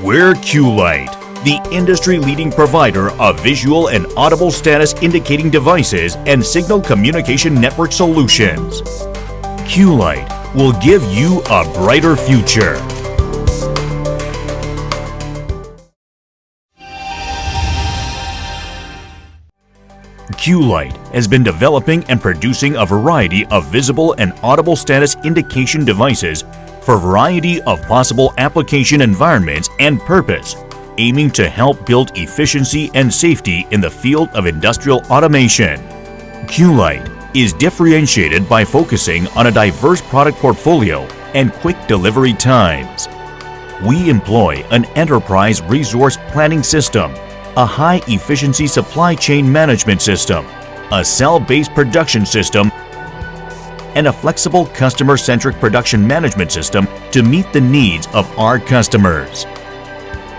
We're Q-Lite, the industry-leading provider of visual and audible status indicating devices and signal communication network solutions. Q-Lite will give you a brighter future. Q-Lite has been developing and producing a variety of visible and audible status indication devices for a variety of possible application environments and purpose, aiming to help build efficiency and safety in the field of industrial automation. Q-Lite is differentiated by focusing on a diverse product portfolio and quick delivery times. We employ an enterprise resource planning system, a high-efficiency supply chain management system, a cell-based production system, and a flexible customer-centric production management system to meet the needs of our customers.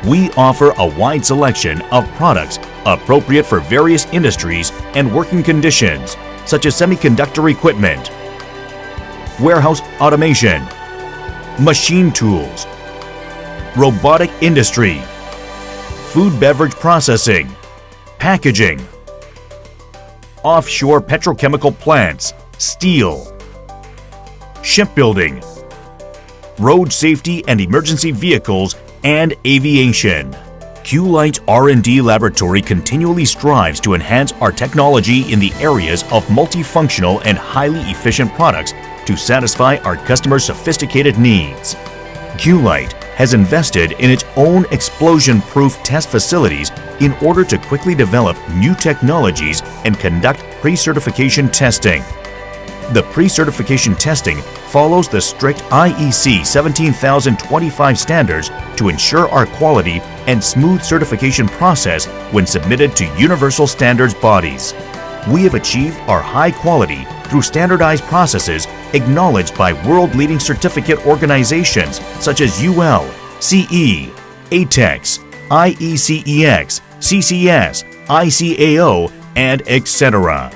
We offer a wide selection of products appropriate for various industries and working conditions, such as semiconductor equipment, warehouse automation, machine tools, robotic industry, food beverage processing, packaging, offshore petrochemical plants, steel, shipbuilding, road safety and emergency vehicles, and aviation. Q-Lite's R&D laboratory continually strives to enhance our technology in the areas of multifunctional and highly efficient products to satisfy our customers' sophisticated needs. Q-Lite has invested in its own explosion-proof test facilities in order to quickly develop new technologies and conduct pre-certification testing. The pre-certification testing follows the strict IEC 17025 standards to ensure our quality and smooth certification process when submitted to universal standards bodies. We have achieved our high quality through standardized processes acknowledged by world-leading certificate organizations such as UL, CE, ATEX, IECEX, CCS, ICAO, and etc.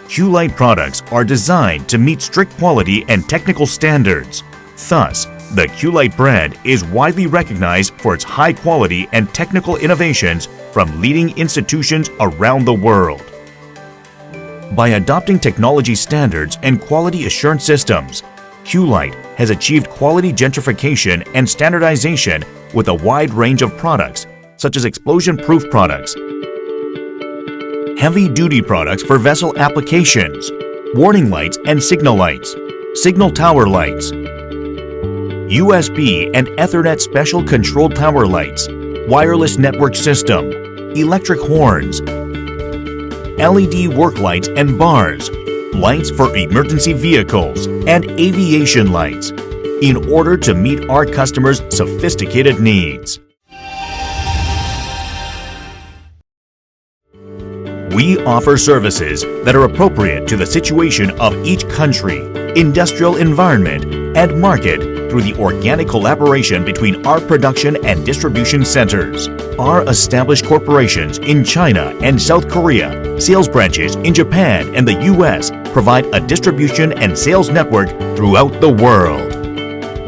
Q-Lite products are designed to meet strict quality and technical standards. Thus, the Q-Lite brand is widely recognized for its high quality and technical innovations from leading institutions around the world. By adopting technology standards and quality assurance systems, Q-Lite has achieved quality gentrification and standardization with a wide range of products, such as explosion-proof products, heavy-duty products for vessel applications, warning lights and signal lights, signal tower lights, USB and Ethernet special control tower lights, wireless network system, electric horns, LED work lights and bars, lights for emergency vehicles, and aviation lights, in order to meet our customers' sophisticated needs. We offer services that are appropriate to the situation of each country, industrial environment, and market through the organic collaboration between our production and distribution centers. Our established corporations in China and South Korea, sales branches in Japan and the US provide a distribution and sales network throughout the world.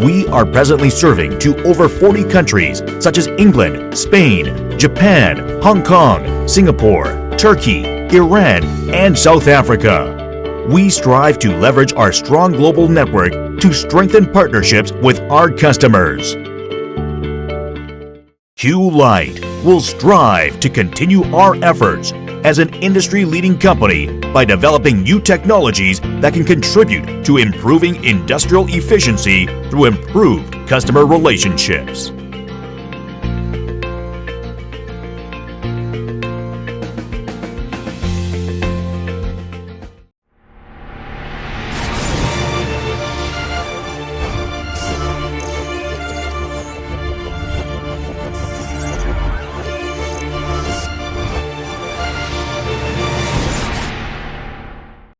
We are presently serving to over 40 countries such as England, Spain, Japan, Hong Kong, Singapore, Turkey, Iran, and South Africa. We strive to leverage our strong global network to strengthen partnerships with our customers. Q-Lite will strive to continue our efforts as an industry-leading company by developing new technologies that can contribute to improving industrial efficiency through improved customer relationships.